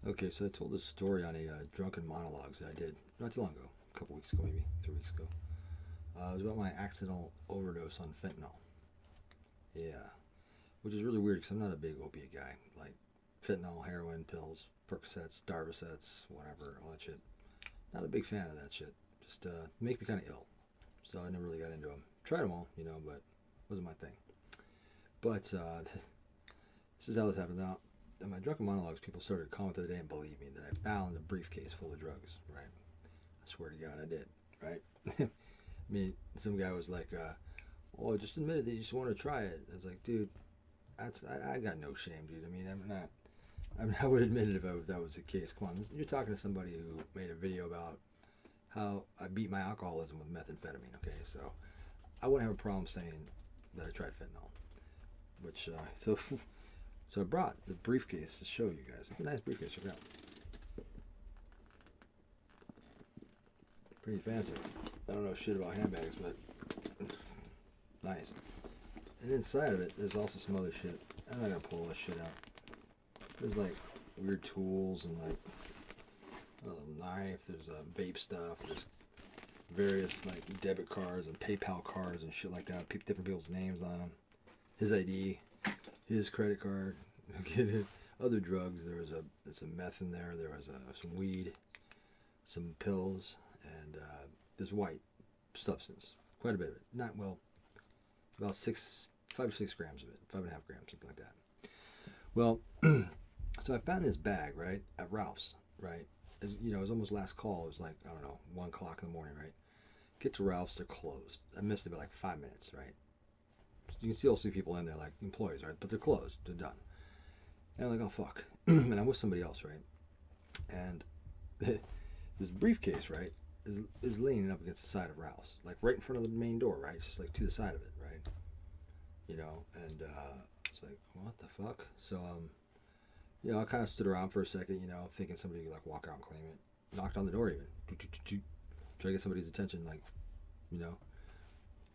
Okay, so I told this story on a drunken monologues that I did not too long ago, a couple weeks ago, maybe 3 weeks ago. It was about my accidental overdose on fentanyl. Yeah, which is really weird because I'm not a big opiate guy. Like fentanyl, heroin, pills, Percocets, Darvocets, whatever, all that shit. Not a big fan of that shit. Just make me kind of ill. So I never really got into them. Tried them all, but wasn't my thing. But this is how this happened. Now, in my drunken monologues, people started calling the day and believe me that I found a briefcase full of drugs, right? I swear to God I did, right? I mean, some guy was like, "Oh, just admit it that you just want to try it." I was like, "Dude, I got no shame, dude. I mean, I'm not. I would admit it if that was the case. Come on, you're talking to somebody who made a video about how I beat my alcoholism with methamphetamine. Okay, so I wouldn't have a problem saying that I tried fentanyl. Which so I brought the briefcase to show you guys. It's a nice briefcase. Check it out. Pretty fancy. I don't know shit about handbags, but nice. And inside of it, there's also some other shit. I'm not gonna pull all this shit out. There's like weird tools and like a knife. There's vape stuff. There's various like debit cards and PayPal cards and shit like that. Different people's names on them. His ID, his credit card. Other drugs. There's a meth in there. There was some weed, some pills, and there's white substance. Quite a bit of it. Not well. About 5 to 6 grams of it. 5.5 grams, something like that. Well, so I found this bag right at Ralph's. Right, as it was almost last call. It was like, I don't know, 1 o'clock in the morning. Right, get to Ralph's, they're closed. I missed it by like 5 minutes. Right, you can still see people in there like employees, right, but they're closed. They're done. And I'm like, oh fuck. And I'm with somebody else, right? And this briefcase, right, is leaning up against the side of Ralph's, like right in front of the main door, right? It's just like to the side of it, right? And it's like, what the fuck? So I kind of stood around for a second, thinking somebody would like walk out and claim it. Knocked on the door even. Try to get somebody's attention, like, couldn't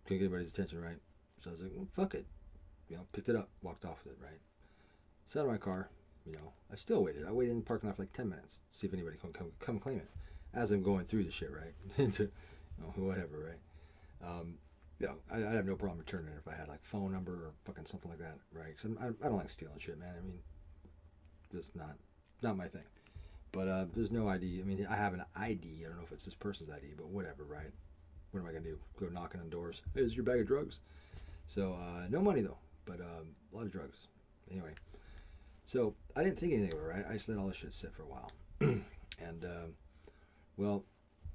get anybody's attention, right? So I was like, well, fuck it. Picked it up, walked off with it, right? Sat in my car, I still waited. I waited in the parking lot for like 10 minutes to see if anybody can come claim it. As I'm going through the shit, right? Into, whatever, right? I'd have no problem returning it if I had like phone number or fucking something like that, right? Because I don't like stealing shit, man. I mean, just not my thing. But there's no ID. I mean, I have an ID. I don't know if it's this person's ID, but whatever, right? What am I gonna do? Go knocking on doors? Hey, is your bag of drugs? So no money though, but a lot of drugs. Anyway. So I didn't think anything of it, right? I just let all this shit sit for a while. And, well,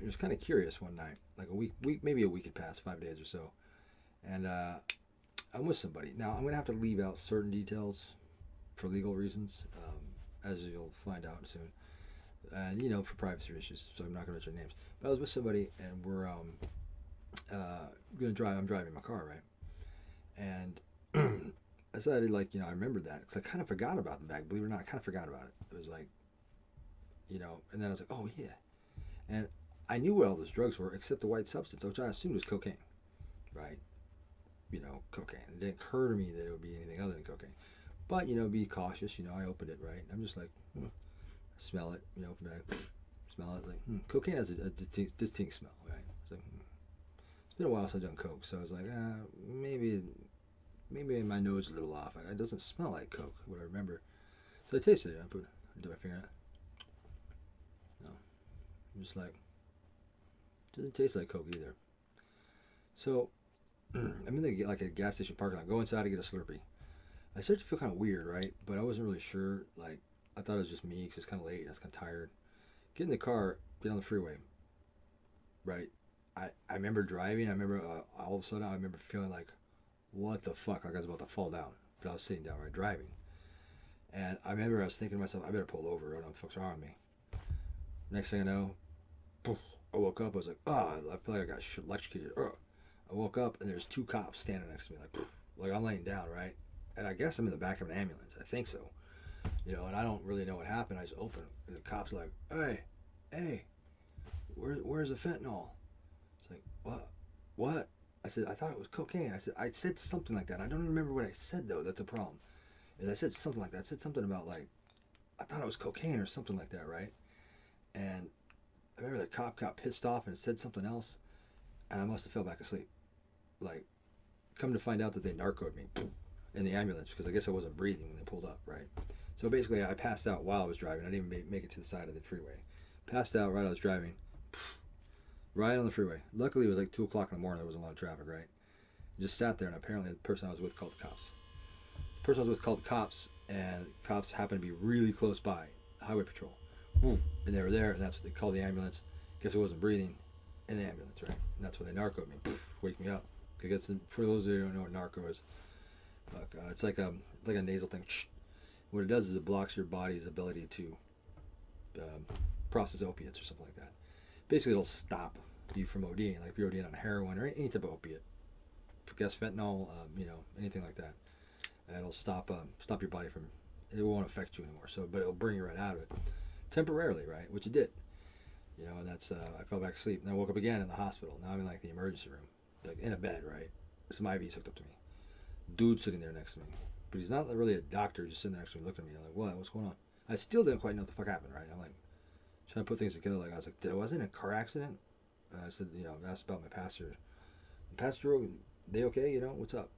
I was kind of curious one night, like maybe a week had passed, 5 days or so. And I'm with somebody. Now, I'm going to have to leave out certain details for legal reasons, as you'll find out soon. And, for privacy issues, so I'm not going to mention names. But I was with somebody, and we're going to drive. I'm driving my car, right? And I decided, like, I remembered that because I kind of forgot about the bag. Believe it or not, I kind of forgot about it. It was like, and then I was like, oh yeah, and I knew what all those drugs were except the white substance, which I assumed was cocaine, right? Cocaine. It didn't occur to me that it would be anything other than cocaine. But be cautious. I opened it, right? I'm just like, smell it. Open bag, smell it. Like cocaine has a distinct smell, right? It's like it's been a while since I've done coke, so I was like, maybe my nose is a little off. It doesn't smell like coke, what I remember. So I tasted it. I did my finger in it. No. I'm just like, it doesn't taste like coke either. So I'm in like a gas station parking lot. Go inside to get a Slurpee. I started to feel kind of weird, right? But I wasn't really sure. Like, I thought it was just me because it's kind of late and I was kind of tired. Get in the car, get on the freeway, right? I remember driving. I remember all of a sudden I remember feeling like, what the fuck? Like I was about to fall down. But I was sitting down, right, driving. And I remember I was thinking to myself, I better pull over. I don't know what the fuck's wrong with me. Next thing I know, poof, I woke up. I was like, I feel like I got electrocuted. I woke up and there's 2 cops standing next to me. Like I'm laying down, right? And I guess I'm in the back of an ambulance. I think so. And I don't really know what happened. I just opened and the cops were like, hey, where's the fentanyl? It's like, what? I said, I thought it was cocaine. I said something like that. I don't even remember what I said, though. That's the problem. I said something like that. I said something about, like, I thought it was cocaine or something like that, right? And I remember the cop got pissed off and said something else, and I must have fell back asleep. Like, come to find out that they narcoed me in the ambulance because I guess I wasn't breathing when they pulled up, right? So basically, I passed out while I was driving. I didn't even make it to the side of the freeway. Passed out right as I was driving, right on the freeway. Luckily, it was like 2 o'clock in the morning. There wasn't a lot of traffic, right? Just sat there, and apparently the person I was with called the cops. The person I was with called the cops, and cops happened to be really close by, highway patrol. And they were there, and that's what they called the ambulance. Guess I wasn't breathing in the ambulance, right? And that's when they narcoed me, wake me up. I guess for those who don't know what narco is, it's like a nasal thing. What it does is it blocks your body's ability to process opiates or something like that. Basically, it'll stop you from ODing, like if you're ODing on heroin or any type of opiate. Guess fentanyl, anything like that. It'll stop your body from. It won't affect you anymore. So, but it'll bring you right out of it, temporarily, right? Which it did. And that's I fell back asleep, and I woke up again in the hospital. Now I'm in like the emergency room, like in a bed, right? Some IVs hooked up to me. Dude sitting there next to me, but he's not really a doctor. Just sitting there next to me, looking at me. I'm like, what? What's going on? I still didn't quite know what the fuck happened, right? I'm like trying to put things together. Like I was like, was I in a car accident? I said, I asked about my pastor. Pastor, they okay? What's up?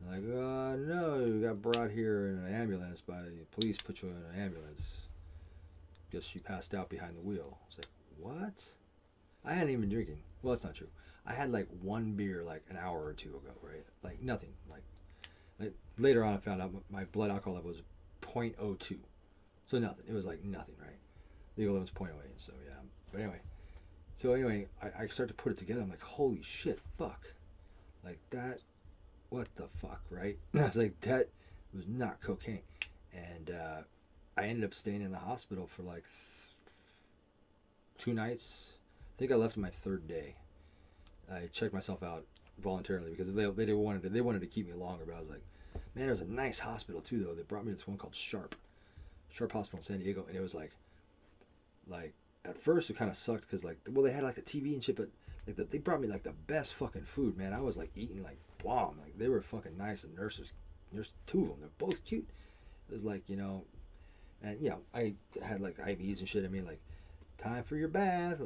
I'm like, no, you got brought here in an ambulance by the police. Put you in an ambulance. Guess she passed out behind the wheel. I was like, what? I hadn't even been drinking. Well, that's not true. I had like one beer like an hour or two ago, right? Like nothing. Like later on, I found out my blood alcohol level was 0.02. So nothing. It was like nothing, right? Legal limit's 0.08. So yeah. But anyway, I start to put it together. I'm like, holy shit, fuck. Like that. What the fuck, right? I was like, that was not cocaine. And I ended up staying in the hospital for like 2 nights. I think I left on my 3rd day. I checked myself out voluntarily because they wanted to keep me longer, but I was like, man, it was a nice hospital too though. They brought me to this one called Sharp Hospital in San Diego, and it was like at first it kind of sucked because they had like a TV and shit, but like they brought me like the best fucking food, man. I was like eating like bomb. Like they were fucking nice, and nurses, 2 of them, they're both cute. It was like, and I had like IVs and shit. I mean, like, time for your bath,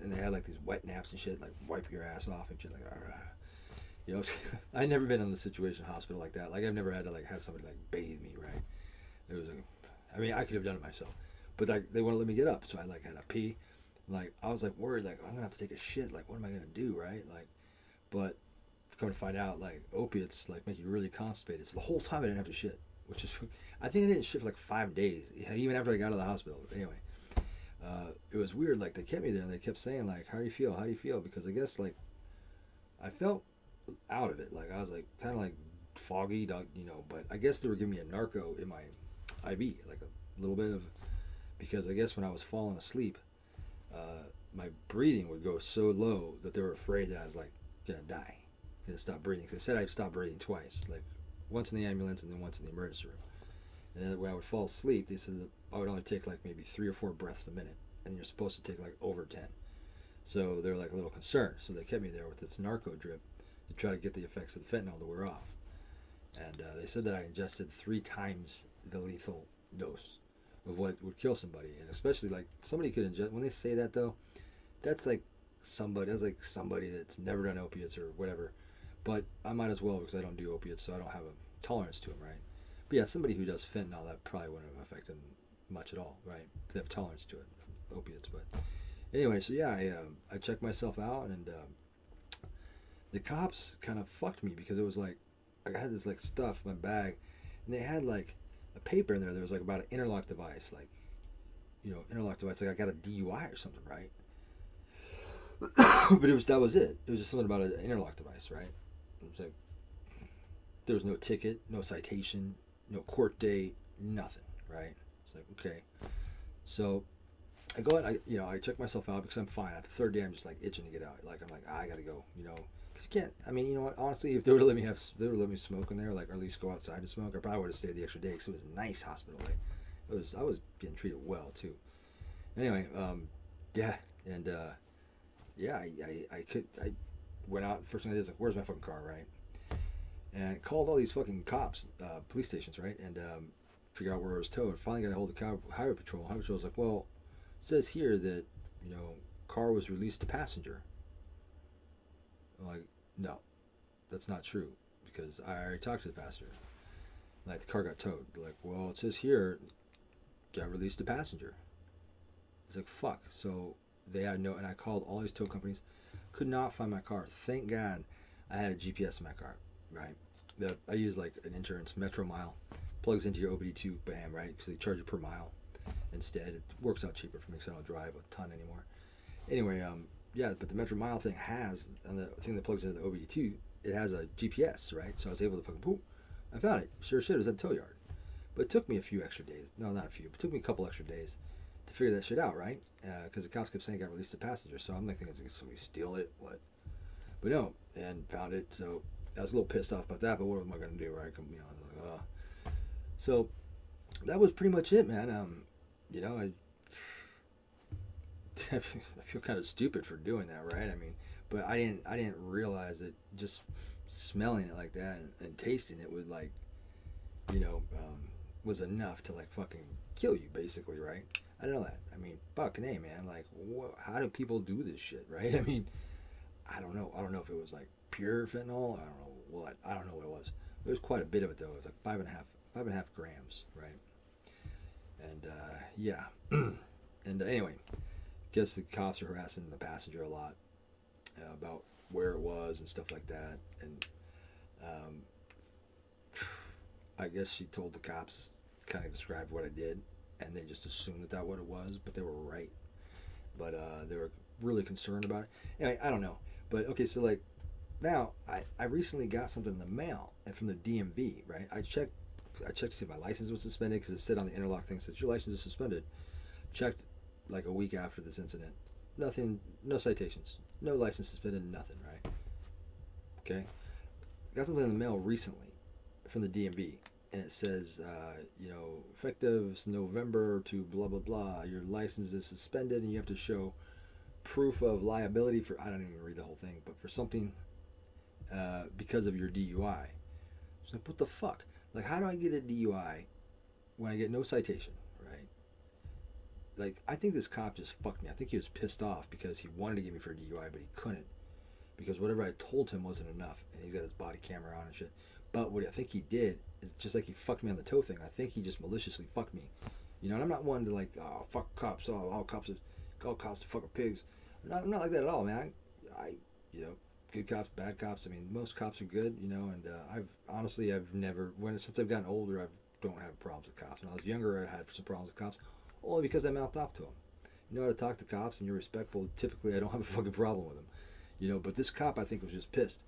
and they had like these wet naps and shit, like wipe your ass off and shit, like, I never been in a situation hospital like that. Like I've never had to like have somebody like bathe me, right? It was I could have done it myself, but like they wouldn't let me get up, so I like had to pee. Like I was like worried, like I'm gonna have to take a shit. Like what am I gonna do, right? Like, but come to find out, like opiates like make you really constipated. So the whole time I didn't have to shit, which is, I think I didn't shit for like 5 days, even after I got out of the hospital. But anyway, it was weird. Like they kept me there and they kept saying like, how do you feel? How do you feel? Because I guess like I felt out of it. Like I was like kind of like foggy, but I guess they were giving me a narco in my IV, like a little bit of, because I guess when I was falling asleep, my breathing would go so low that they were afraid that I was like gonna die, gonna stop breathing. They said I'd stop breathing twice, like once in the ambulance and then once in the emergency room. And then when I would fall asleep, they said that I would only take like maybe 3 or 4 breaths a minute, and you're supposed to take like over 10. So they were like a little concerned. So they kept me there with this narco drip to try to get the effects of the fentanyl to wear off. And they said that I ingested 3 times the lethal dose of what would kill somebody. And especially like somebody could ingest, when they say that though, that's like somebody that's never done opiates or whatever. But I might as well, because I don't do opiates, so I don't have a tolerance to them, right? But yeah, somebody who does fentanyl, that probably wouldn't have affected them much at all, right? They have tolerance to it, opiates. But anyway, so yeah, I checked myself out, and the cops kind of fucked me because it was like, I had this like stuff in my bag, and they had like a paper in there that was like about an interlock device, like, interlock device, like I got a DUI or something, right? But that was it. It was just something about an interlock device, right? It was like, there was no ticket, no citation, no court date, nothing, right? It's like, okay. So I go and I check myself out because I'm fine. At the 3rd day, I'm just like itching to get out. Like I'm like, I gotta go, because you can't. I mean, you know what? Honestly, if they would have let me smoke in there, like, or at least go outside to smoke, I probably would have stayed the extra day because it was a nice hospital, right? I was getting treated well too. Anyway, yeah, and I went out. First thing I did was like, where's my fucking car, right? And called all these fucking cops, police stations, right? And figure out where it was towed. Finally got a hold of Highway Patrol. Highway Patrol was like, well, it says here that, car was released to passenger. I'm like, no, that's not true, because I already talked to the passenger. Like, the car got towed. They're like, well, it says here, got released to passenger. It's like, fuck. So they had no, and I called all these tow companies, could not find my car. Thank God I had a GPS in my car, right? I use like an insurance Metro Mile, plugs into your OBD2, bam, right? Because they charge you per mile instead. It works out cheaper for me because I don't drive a ton anymore. Anyway, yeah, but the Metro Mile thing has, and the thing that plugs into the OBD2, it has a GPS, right? So I was able to fucking, boom, I found it. Sure shit, it was at the tow yard. But it took me a few extra days. No, not a few, but it took me a couple extra days to figure that shit out, right? Because the cops kept saying it got released to passenger. So I'm like thinking, did somebody steal it? What? But no, and found it. So I was a little pissed off about that, but what am I going to do, right? I was like, So that was pretty much it, man. I feel kind of stupid for doing that, right? I mean, but I didn't realize that just smelling it like that and tasting it would like, was enough to like fucking kill you, basically, right? I didn't know that. I mean, fucking A, man. Like, how do people do this shit, right? I mean, I don't know. I don't know if it was like pure fentanyl. I don't know what. I don't know what it was. There was quite a bit of it though. It was like 5.5 grams, right? And yeah. And anyway, guess the cops are harassing the passenger a lot about where it was and stuff like that. And I guess she told the cops, kind of described what I did, and they just assumed that what it was, but they were right. But they were really concerned about it. Anyway, I don't know. But okay, so like now I recently got something in the mail and from the DMV, right? I checked to see if my license was suspended because it said on the interlock thing, says your license is suspended. Checked like a week after this incident. Nothing, no citations, no license suspended, nothing, right? Okay. Got something in the mail recently from the DMV, and it says, effective November to blah, blah, blah, your license is suspended and you have to show proof of liability for, I don't even read the whole thing, but for something because of your DUI. So like, what the fuck? Like, how do I get a DUI when I get no citation, right? Like, I think this cop just fucked me. I think he was pissed off because he wanted to get me for a DUI, but he couldn't because whatever I told him wasn't enough, and he's got his body camera on and shit. But what I think he did is just like he fucked me on the tow thing. I think he just maliciously fucked me. And I'm not one to like, oh, fuck cops, all cops are fucking pigs. I'm not like that at all, man. I good cops, bad cops. I mean, most cops are good, and I've never, since I've gotten older, I don't have problems with cops. When I was younger, I had some problems with cops, only because I mouthed off to them. You know how to talk to cops and you're respectful, typically I don't have a fucking problem with them. But this cop, I think, was just pissed.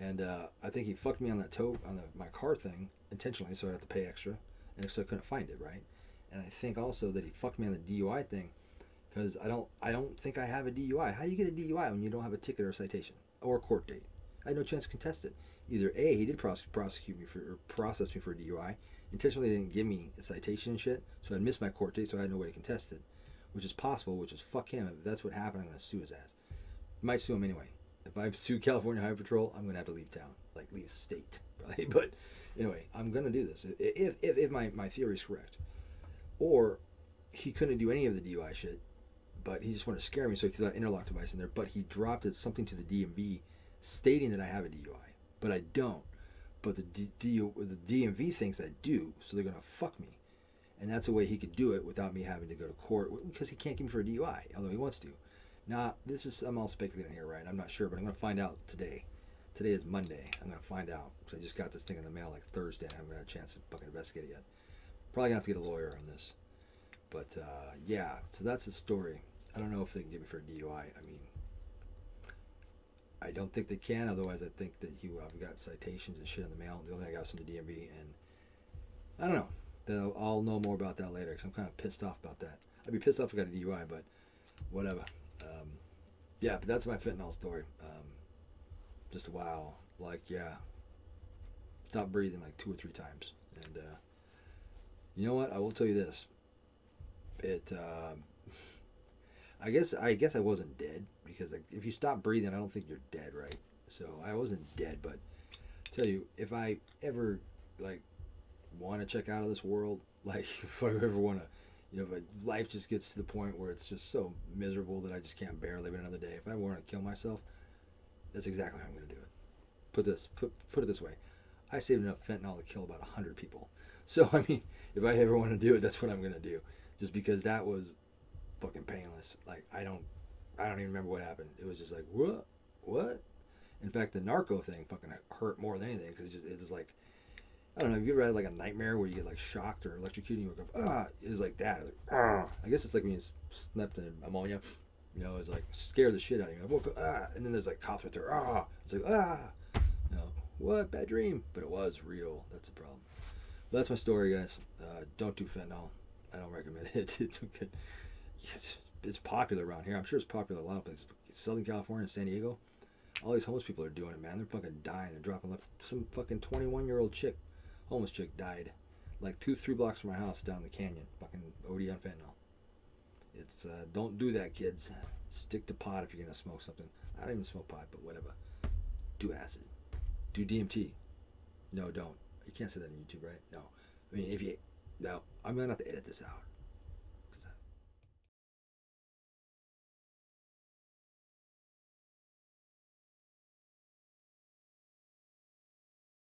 And I think he fucked me on that my car thing intentionally, so I'd have to pay extra, and so I couldn't find it, right? And I think also that he fucked me on the DUI thing, because I don't think I have a DUI. How do you get a DUI when you don't have a ticket or a citation or a court date? I had no chance to contest it. Either A, he did prosecute me or process me for a DUI, intentionally didn't give me a citation and shit, so I missed my court date, so I had no way to contest it, which is possible, which is fuck him. If that's what happened, I'm gonna sue his ass. Might sue him anyway. If I sue California Highway Patrol, I'm gonna have to leave town, like leave state, probably. But anyway, I'm gonna do this if my theory is correct. Or he couldn't do any of the DUI shit, but he just wanted to scare me, so he threw that interlock device in there. But he dropped something to the DMV stating that I have a DUI, but I don't. But the DMV thinks I do, so they're gonna fuck me, and that's a way he could do it without me having to go to court, because he can't get me for a DUI, although he wants to. Now, I'm all speculating here, right? I'm not sure, but I'm going to find out today. Today is Monday. I'm going to find out, because I just got this thing in the mail like Thursday, and I haven't had a chance to fucking investigate it yet. Probably going to have to get a lawyer on this. But, yeah, so that's the story. I don't know if they can get me for a DUI. I mean, I don't think they can, otherwise I think that I've got citations and shit in the mail. The only thing I got is from the DMV, and I don't know. I'll know more about that later, because I'm kind of pissed off about that. I'd be pissed off if I got a DUI, but whatever. Yeah, but that's my fentanyl story. Just wow. Like, yeah. Stop breathing like 2 or 3 times. And you know what? I will tell you this. I guess I wasn't dead, because like, if you stop breathing, I don't think you're dead, right? So I wasn't dead, but I tell you, if I ever like want to check out of this world, like if I ever want to, you know, if life just gets to the point where it's just so miserable that I just can't bear living another day, if I want to kill myself, that's exactly how I'm going to do it. Put it this way, I saved enough fentanyl to kill about 100 people. So I mean, if I ever want to do it, that's what I'm going to do, just because that was fucking painless. Like I don't even remember what happened. It was just like what. In fact, the narco thing fucking hurt more than anything, because it was like, I don't know, have you ever had like a nightmare where you get like shocked or electrocuted and you wake up, it was like that. It was like, I guess it's like when you slept in ammonia, you know, it's like scare the shit out of you. I woke up, and then there's like cops right there, it's like, you know, what, bad dream? But it was real, that's the problem. But that's my story, guys. Don't do fentanyl. I don't recommend it. It's popular around here. I'm sure it's popular in a lot of places. Southern California, San Diego, all these homeless people are doing it, man. They're fucking dying. They're dropping left. Some fucking 21-year-old chick, homeless chick, died like 2-3 blocks from my house down the canyon. Fucking OD on fentanyl. It's don't do that, kids. Stick to pot if you're gonna smoke something. I don't even smoke pot, but whatever. Do acid. Do DMT. No, don't. You can't say that on YouTube, right? No. I mean, no. I'm gonna have to edit this out.